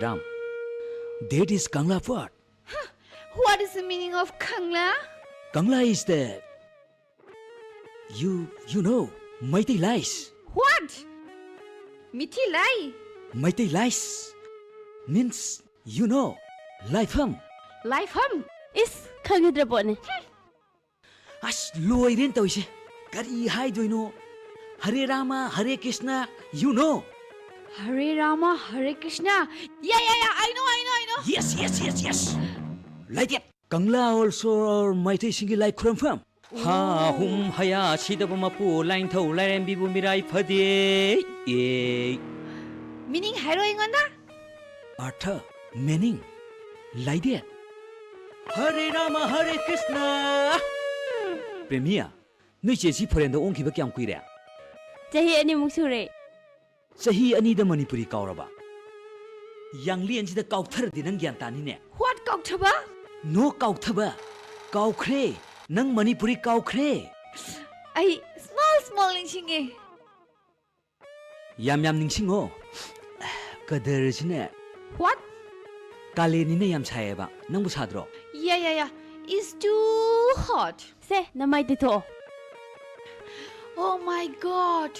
Ram. That is Kangla word. What is the meaning of Kangla? Kangla is the you know Maitai lies. What? Mithi Lai? Maitai lies means you know Laifam. Life hum? Is khangidra As loiren tawise. Kari hai doino. Hare Rama, Hare Krishna, you know. Hare Rama, Hare Krishna. Yeah, I know. Yes. Like that. Kangla also Maitai singi like Kuramfam. Ha hum haya sidabamapu line tho laren bibu mirai phade. Meaning heroine on that? Artha, meaning, like that. Hare Rama, Hare Krishna. Premier, noi chesi phorenda ong khiba kyam kuire. Chahi ani muksure. Sahi ani da Manipuri kauraba. Yang lian sida kauthar dinang gyan tani ne. What Kauthaba? No kauthaba. Kaukhre. Nang Manipuri kaukhre. I small ningshinge. Yam ningsingo. Kadar sine. What? Kale ni ne yam sayeba. Nang bu sadro. Yeah. It's too hot. Se namai dito. Oh my God.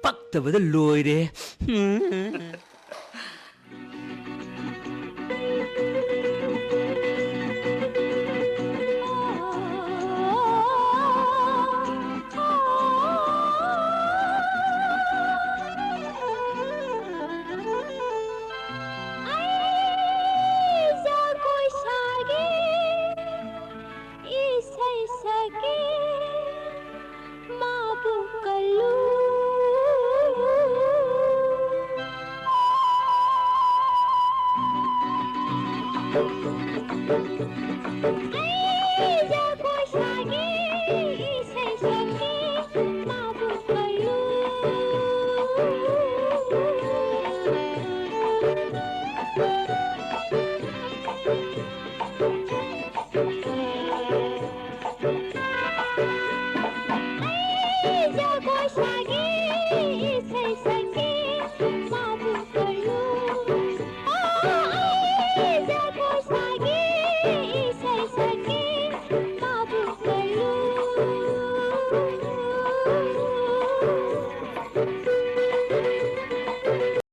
Paktabada loire.